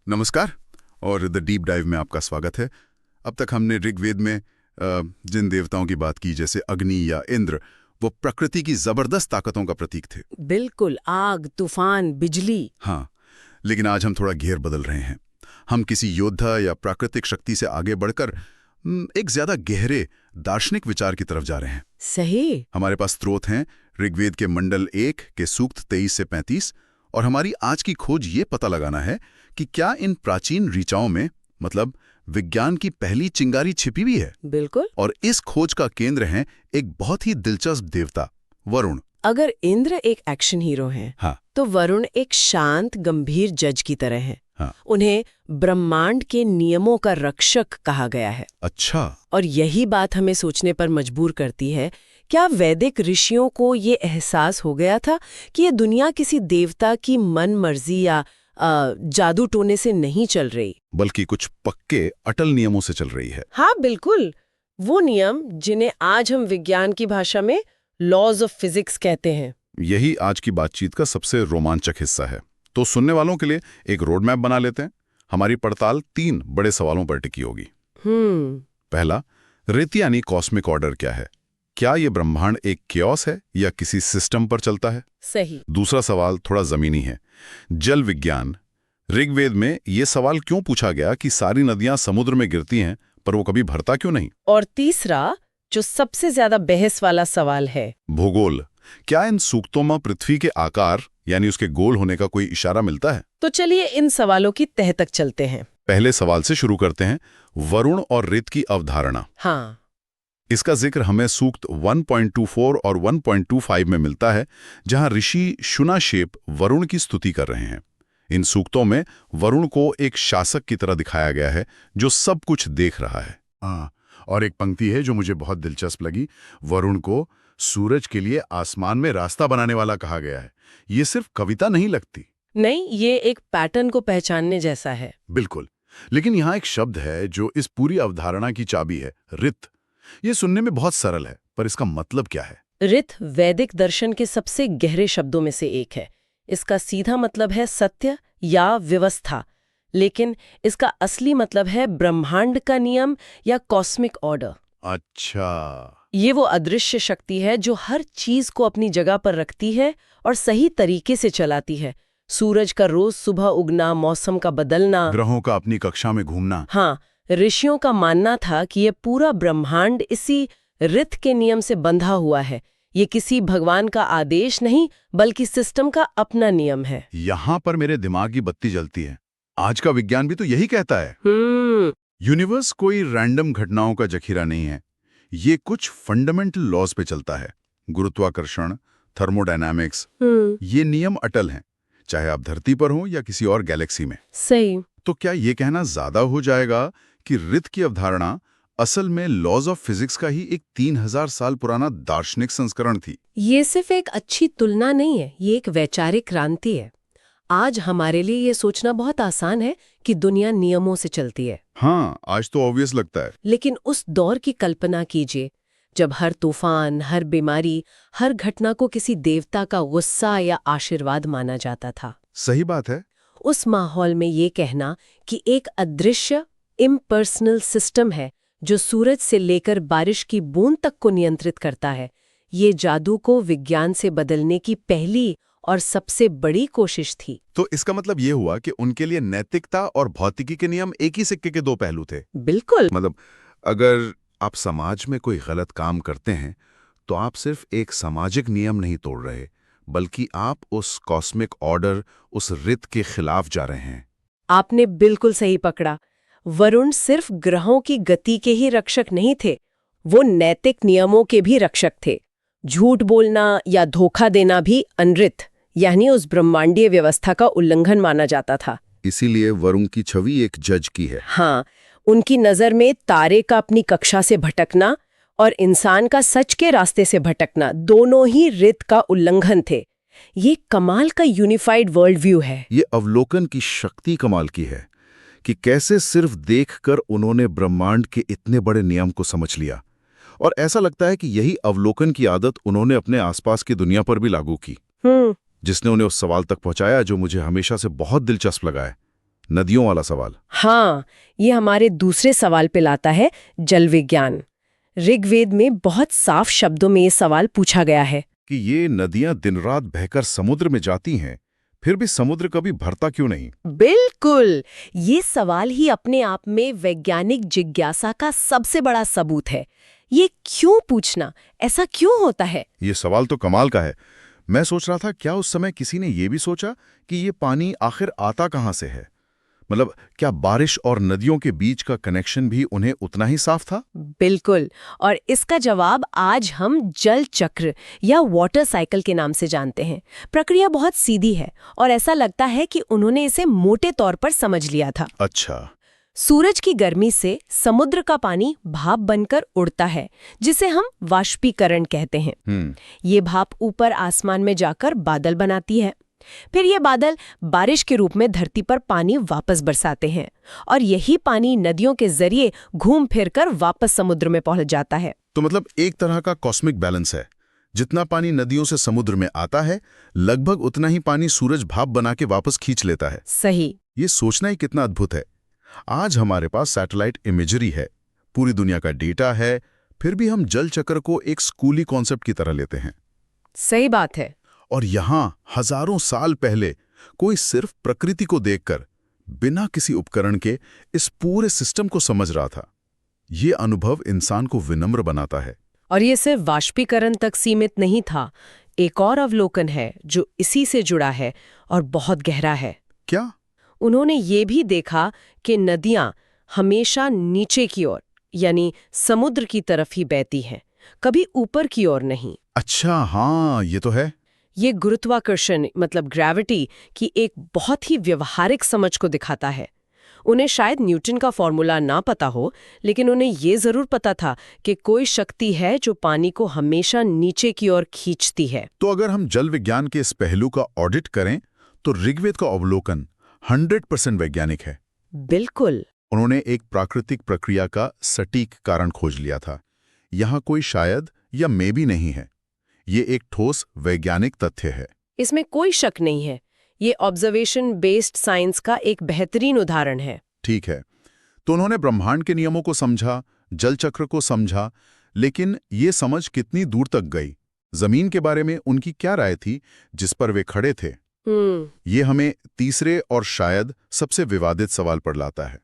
नमस्कार और the deep dive में आपका स्वागत है। अब तक हमने ऋग्वेद में जिन देवताओं की बात की, जैसे अग्नि या इंद्र, वो प्रकृति की जबरदस्त ताकतों का प्रतीक थे। बिल्कुल, आग, तूफान, बिजली। हाँ, लेकिन आज हम थोड़ा घेर बदल रहे हैं। हम किसी योद्धा या प्राकृतिक शक्ति से आगे बढ़कर एक ज्यादा गहरे दार्शनिक विचार की तरफ जा रहे हैं। सही। हमारे पास स्रोत हैं ऋग्वेद के मंडल 1 के सूक्त 23 से 35, और हमारी आज की खोज ये पता लगाना है कि क्या इन प्राचीन ऋचाओं में, मतलब विज्ञान की पहली चिंगारी छिपी भी है। बिल्कुल। और इस खोज का केंद्र है एक बहुत ही दिलचस्प देवता, वरुण। अगर इंद्र एक एक्शन हीरो हैं, हाँ। तो वरुण एक शांत, गंभीर जज की तरह हैं। हाँ। उन्हें ब्रह्मांड के नियमों का रक्षक कहा गया है। अच्छा। और यही बात हमें सोचने पर मजबूर करती है, क्या वैदिक ऋषियों को ये एहसास हो गया था कि ये दुनिया किसी देवता की मन मर्जी या जादू टोने से नहीं चल रही, बल्कि कुछ पक्के अटल नियमों से चल रही है। हाँ बिल्कुल, वो नियम जिन्हें आज हम विज्ञान की भाषा में लॉज ऑफ फिजिक्स कहते हैं। यही आज की बातचीत का सबसे रोमांचक हिस्सा है। तो सुनने वालों के लिए एक रोड मैप बना लेते हैं। हमारी पड़ताल 3 बड़े सवालों पर टिकी होगी। पहला, ऋत यानी कॉस्मिक ऑर्डर क्या है? क्या ये ब्रह्मांड एक क्योस है या किसी सिस्टम पर चलता है? सही। दूसरा सवाल थोड़ा जमीनी है, जल विज्ञान। ऋग्वेद में ये सवाल क्यों पूछा गया कि सारी नदियां समुद्र में गिरती हैं पर वो कभी भरता क्यों नहीं? और तीसरा, जो सबसे ज्यादा बहस वाला सवाल है, भूगोल। क्या इन सूक्तों में पृथ्वी के आकार यानी उसके गोल होने का कोई इशारा मिलता है? तो चलिए इन सवालों की तह तक चलते हैं। पहले सवाल से शुरू करते हैं, वरुण और ऋत की अवधारणा। हाँ। इसका जिक्र हमें सूक्त 1.24 और 1.25 में मिलता है, जहां ऋषि शुनाशेप वरुण की स्तुति कर रहे हैं। इन सूक्तों में वरुण को एक शासक की तरह दिखाया गया है जो सब कुछ देख रहा है। हाँ, और एक पंक्ति है जो मुझे बहुत दिलचस्प लगी, वरुण को सूरज के लिए आसमान में रास्ता बनाने वाला कहा गया है। ये सिर्फ कविता नहीं लगती। नहीं, ये एक पैटर्न को पहचानने जैसा है। बिल्कुल। लेकिन यहाँ एक शब्द है जो इस पूरी अवधारणा की चाबी है, ऋत। ये सुनने में बहुत सरल है, पर इसका मतलब क्या है? ऋत वैदिक दर्शन के सबसे गहरे शब्दों में से एक है। इसका सीधा मतलब है सत्य या व्यवस्था, लेकिन इसका असली मतलब है ब्रह्मांड का नियम या कॉस्मिक ऑर्डर। अच्छा। ये वो अदृश्य शक्ति है जो हर चीज को अपनी जगह पर रखती है और सही तरीके से चलाती है। सूरज का रोज सुबह उगना, मौसम का बदलना, ग्रहों का अपनी कक्षा में घूमना। हाँ, ऋषियों का मानना था कि ये पूरा ब्रह्मांड इसी ऋत के नियम से बंधा हुआ है। ये किसी भगवान का आदेश नहीं, बल्कि सिस्टम का अपना नियम है। यहाँ पर मेरे दिमाग की बत्ती जलती है। आज का विज्ञान भी तो यही कहता है। यूनिवर्स कोई रैंडम घटनाओं का जखीरा नहीं है, ये कुछ फंडामेंटल लॉज पे चलता है। गुरुत्वाकर्षण, थर्मोडायनामिक्स, ये नियम अटल हैं, चाहे आप धरती पर हो या किसी और गैलेक्सी में। सही। तो क्या ये कहना ज्यादा हो जाएगा कि ऋत की अवधारणा असल में लॉज ऑफ फिजिक्स का ही एक 3000 साल पुराना दार्शनिक संस्करण थी? ये सिर्फ एक अच्छी तुलना नहीं है, ये एक वैचारिक क्रांति है। आज हमारे लिए ये सोचना बहुत आसान है कि दुनिया नियमों से चलती है। हाँ, आज तो ऑब्वियस लगता है। लेकिन उस दौर की कल्पना कीजिए जब हर तूफान, हर बीमारी, हर घटना को किसी देवता का गुस्सा या आशीर्वाद माना जाता था। सही बात है। उस माहौल में ये कहना कि एक अदृश्य, इम्पर्सनल सिस्टम है जो सूरज से लेकर बारिश की बूंद तक को नियंत्रित करता है, ये जादू को विज्ञान से बदलने की पहली और सबसे बड़ी कोशिश थी। तो इसका मतलब ये हुआ कि उनके लिए नैतिकता और भौतिकी के नियम एक ही सिक्के के 2 पहलू थे। बिल्कुल। मतलब अगर आप समाज में कोई गलत काम करते हैं तो आप सिर्फ एक सामाजिक नियम नहीं तोड़ रहे, बल्कि आप उस कॉस्मिक ऑर्डर, उस ऋत के खिलाफ जा रहे हैं। आपने बिल्कुल सही पकड़ा। वरुण सिर्फ ग्रहों की गति के ही रक्षक नहीं थे, वो नैतिक नियमों के भी रक्षक थे। झूठ बोलना या धोखा देना भी अनृत, यानी उस ब्रह्मांडीय व्यवस्था का उल्लंघन माना जाता था। इसीलिए वरुण की छवि एक जज की है। हाँ, उनकी नजर में तारे का अपनी कक्षा से भटकना और इंसान का सच के रास्ते से भटकना दोनों ही ऋत का उल्लंघन थे। ये कमाल का यूनिफाइड वर्ल्ड व्यू है। ये अवलोकन की शक्ति कमाल की है कि कैसे सिर्फ देखकर उन्होंने ब्रह्मांड के इतने बड़े नियम को समझ लिया, और ऐसा लगता है कि यही अवलोकन की आदत उन्होंने अपने आसपास की दुनिया पर भी लागू की, जिसने उन्हें उस सवाल तक पहुंचाया जो मुझे हमेशा से बहुत दिलचस्प लगा है, नदियों वाला सवाल। हाँ, ये हमारे दूसरे सवाल पे लाता है जल विज्ञान। ऋग्वेद में बहुत साफ शब्दों में ये सवाल पूछा गया है कि ये नदियां दिन रात बहकर समुद्र में जाती हैं, फिर भी समुद्र कभी भरता क्यों नहीं? बिल्कुल। ये सवाल ही अपने आप में वैज्ञानिक जिज्ञासा का सबसे बड़ा सबूत है। ये क्यों पूछना, ऐसा क्यों होता है? ये सवाल तो कमाल का है। मैं सोच रहा था, क्या उस समय किसी ने ये भी सोचा कि ये पानी आखिर आता कहाँ से है? मतलब क्या बारिश और नदियों के बीच का कनेक्शन भी उन्हें उतना ही साफ था? बिल्कुल। और इसका जवाब आज हम जल चक्र या वाटर साइकिल के नाम से जानते हैं। प्रक्रिया बहुत सीधी है और ऐसा लगता है कि उन्होंने इसे मोटे तौर पर समझ लिया था। अच्छा। सूरज की गर्मी से समुद्र का पानी भाप बनकर उड़ता है, जिसे हम वाष्पीकरण कहते हैं। ये भाप ऊपर आसमान में जाकर बादल बनाती है। फिर ये बादल बारिश के रूप में धरती पर पानी वापस बरसाते हैं और यही पानी नदियों के जरिए घूम फिर कर वापस समुद्र में पहुंच जाता है। तो मतलब एक तरह का कॉस्मिक बैलेंस है। जितना पानी नदियों से समुद्र में आता है, लगभग उतना ही पानी सूरज भाप बना के वापस खींच लेता है। सही। ये सोचना ही कितना अद्भुत है। आज हमारे पास सैटेलाइट इमेजरी है, पूरी दुनिया का डेटा है, फिर भी हम जल चक्र को एक स्कूली कॉन्सेप्ट की तरह लेते हैं। सही बात है। और यहां हजारों साल पहले कोई सिर्फ प्रकृति को देखकर, बिना किसी उपकरण के इस पूरे सिस्टम को समझ रहा था। ये अनुभव इंसान को विनम्र बनाता है। और ये सिर्फ वाष्पीकरण तक सीमित नहीं था। एक और अवलोकन है जो इसी से जुड़ा है और बहुत गहरा है। क्या? उन्होंने ये भी देखा कि नदियां हमेशा नीचे की ओर, यानी समुद्र की तरफ ही बहती हैं, कभी ऊपर की ओर नहीं। अच्छा, हाँ, ये तो है। ये गुरुत्वाकर्षण मतलब ग्रेविटी की एक बहुत ही व्यवहारिक समझ को दिखाता है। उन्हें शायद न्यूटन का फॉर्मूला ना पता हो, लेकिन उन्हें ये जरूर पता था कि कोई शक्ति है जो पानी को हमेशा नीचे की ओर खींचती है। तो अगर हम जल विज्ञान के इस पहलू का ऑडिट करें, तो ऋग्वेद का अवलोकन 100% वैज्ञानिक है। बिल्कुल। उन्होंने एक प्राकृतिक प्रक्रिया का सटीक कारण खोज लिया था। यहाँ कोई शायद या मे भी नहीं है। ये एक ठोस वैज्ञानिक तथ्य है। इसमें कोई शक नहीं है। ये ऑब्जर्वेशन बेस्ड साइंस का एक बेहतरीन उदाहरण है। ठीक है। तो उन्होंने ब्रह्मांड के नियमों को समझा, जल चक्र को समझा, लेकिन ये समझ कितनी दूर तक गई? जमीन के बारे में उनकी क्या राय थी जिस पर वे खड़े थे? ये हमें तीसरे और शायद सबसे विवादित सवाल पर लाता है,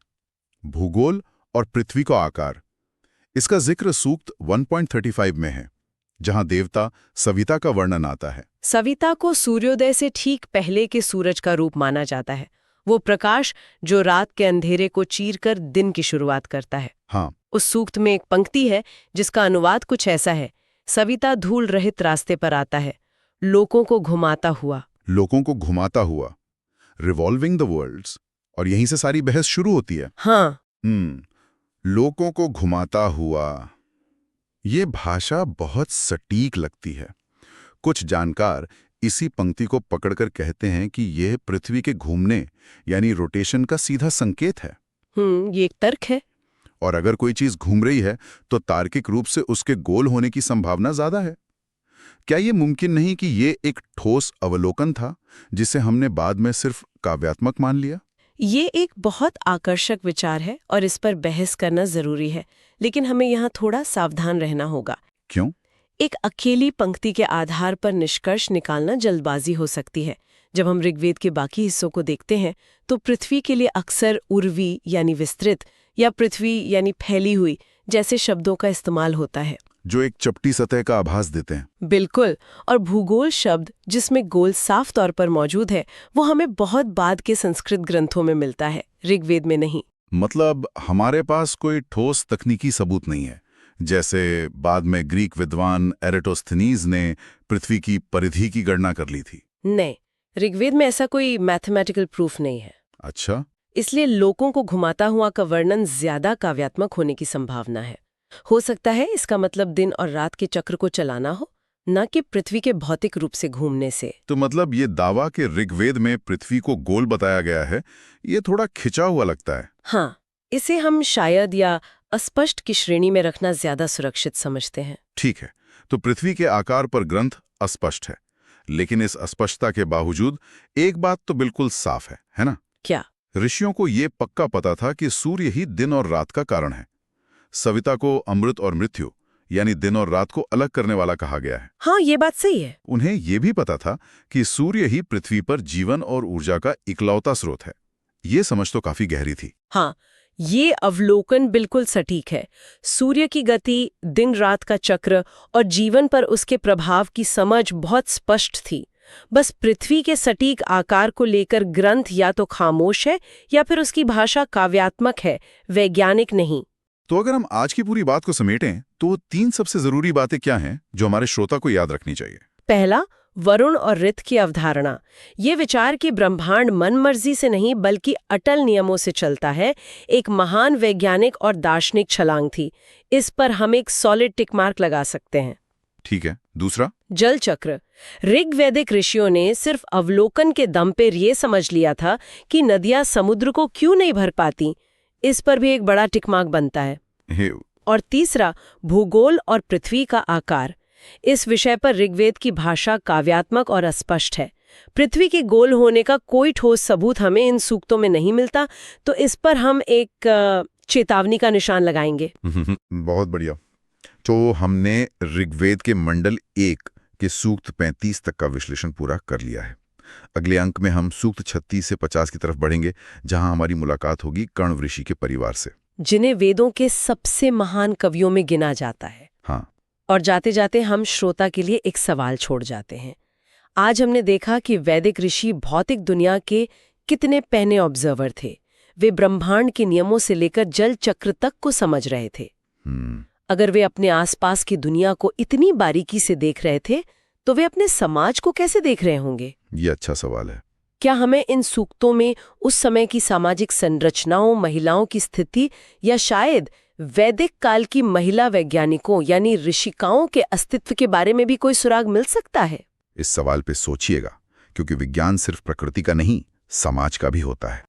भूगोल और पृथ्वी का आकार। इसका जिक्र सूक्त 1.35 में है, जहां देवता सविता का वर्णन आता है। सविता को सूर्योदय से ठीक पहले के सूरज का रूप माना जाता है। वो प्रकाश जो रात के अंधेरे को चीरकर दिन की शुरुआत करता है। हाँ। उस सूक्त में एक पंक्ति है जिसका अनुवाद कुछ ऐसा है, सविता धूल रहित रास्ते पर आता है, लोगों को घुमाता हुआ। लोगों को घुमाता हुआ, रिवॉल्विंग द वर्ल्ड्स, और यहीं से सारी बहस शुरू होती है। हाँ। लोगों को घुमाता हुआ, ये भाषा बहुत सटीक लगती है। कुछ जानकार इसी पंक्ति को पकड़कर कहते हैं कि यह पृथ्वी के घूमने यानी रोटेशन का सीधा संकेत है। ये एक तर्क है। और अगर कोई चीज घूम रही है तो तार्किक रूप से उसके गोल होने की संभावना ज्यादा है। क्या ये मुमकिन नहीं कि ये एक ठोस अवलोकन था जिसे हमने बाद में सिर्फ काव्यात्मक मान लिया? ये एक बहुत आकर्षक विचार है और इस पर बहस करना जरूरी है, लेकिन हमें यहाँ थोड़ा सावधान रहना होगा। क्यों? एक अकेली पंक्ति के आधार पर निष्कर्ष निकालना जल्दबाजी हो सकती है। जब हम ऋग्वेद के बाकी हिस्सों को देखते हैं तो पृथ्वी के लिए अक्सर उर्वी यानी विस्तृत या पृथ्वी यानी फैली हुई जैसे शब्दों का इस्तेमाल होता है, जो एक चपटी सतह का आभास देते हैं। बिल्कुल। और भूगोल शब्द जिसमें गोल साफ तौर पर मौजूद है, वो हमें बहुत बाद के संस्कृत ग्रंथों में मिलता है, ऋग्वेद में नहीं। मतलब हमारे पास कोई ठोस तकनीकी सबूत नहीं है, जैसे बाद में ग्रीक विद्वान एरेटोस्थनीज ने पृथ्वी की परिधि की गणना कर ली थी। नहीं, ऋग्वेद में ऐसा कोई मैथमेटिकल प्रूफ नहीं है। अच्छा। इसलिए लोगों को घुमाता हुआ का वर्णन ज्यादा काव्यात्मक होने की संभावना है। हो सकता है इसका मतलब दिन और रात के चक्र को चलाना हो, न कि पृथ्वी के भौतिक रूप से घूमने से। तो मतलब ये दावा कि ऋग्वेद में पृथ्वी को गोल बताया गया है, ये थोड़ा खिंचा हुआ लगता है। हाँ, इसे हम शायद या अस्पष्ट की श्रेणी में रखना ज्यादा सुरक्षित समझते हैं। ठीक है, तो पृथ्वी के आकार पर ग्रंथ अस्पष्ट है, लेकिन इस अस्पष्टता के बावजूद एक बात तो बिल्कुल साफ है ना? क्या? ऋषियों को ये पक्का पता था कि सूर्य ही दिन और रात का कारण है। सविता को अमृत और मृत्यु यानी दिन और रात को अलग करने वाला कहा गया है। हाँ, ये बात सही है। उन्हें ये भी पता था कि सूर्य ही पृथ्वी पर जीवन और ऊर्जा का इकलौता स्रोत है। ये समझ तो काफी गहरी थी। हाँ, ये अवलोकन बिल्कुल सटीक है। सूर्य की गति, दिन रात का चक्र और जीवन पर उसके प्रभाव की समझ बहुत स्पष्ट थी। बस पृथ्वी के सटीक आकार को लेकर ग्रंथ या तो खामोश है या फिर उसकी भाषा काव्यात्मक है, वैज्ञानिक नहीं। तो अगर हम आज की पूरी बात को समेटें तो 3 सबसे जरूरी बातें क्या हैं जो हमारे श्रोता को याद रखनी चाहिए? पहला, वरुण और ऋत की अवधारणा। ये विचार कि ब्रह्मांड मनमर्जी से नहीं बल्कि अटल नियमों से चलता है, एक महान वैज्ञानिक और दार्शनिक छलांग थी। इस पर हम एक सॉलिड टिक मार्क लगा सकते हैं। ठीक है। दूसरा, जल चक्र। ऋग्वैदिक ऋषियों ने सिर्फ अवलोकन के दम पर ये समझ लिया था कि नदियां समुद्र को क्यों नहीं भर पाती। इस पर भी एक बड़ा टिक मार्क बनता है। और तीसरा, भूगोल और पृथ्वी का आकार। इस विषय पर ऋग्वेद की भाषा काव्यात्मक और अस्पष्ट है। पृथ्वी के गोल होने का कोई ठोस सबूत हमें इन सूक्तों में नहीं मिलता, तो इस पर हम एक चेतावनी का निशान लगाएंगे। बहुत बढ़िया। तो हमने ऋग्वेद के मंडल 1 के सूक्त 35 तक का विश्लेषण पूरा कर लिया है। अगले अंक में हम सूक्त 36 से 50 की तरफ बढ़ेंगे, जहां हमारी मुलाकात होगी कर्ण ऋषि के परिवार से, जिन्हें वेदों के सबसे महान कवियों में गिना जाता है। हाँ। और जाते जाते हम श्रोता के लिए एक सवाल छोड़ जाते हैं। आज हमने देखा कि वैदिक ऋषि भौतिक दुनिया के कितने पहने ऑब्जर्वर थे। वे ब्रह्मांड के नियमों से लेकर जल चक्र तक को समझ रहे थे। अगर वे अपने आसपास की दुनिया को इतनी बारीकी से देख रहे थे, तो वे अपने समाज को कैसे देख रहे होंगे? ये अच्छा सवाल है। क्या हमें इन सूक्तों में उस समय की सामाजिक संरचनाओं, महिलाओं की स्थिति या शायद वैदिक काल की महिला वैज्ञानिकों यानी ऋषिकाओं के अस्तित्व के बारे में भी कोई सुराग मिल सकता है? इस सवाल पे सोचिएगा, क्योंकि विज्ञान सिर्फ प्रकृति का नहीं, समाज का भी होता है।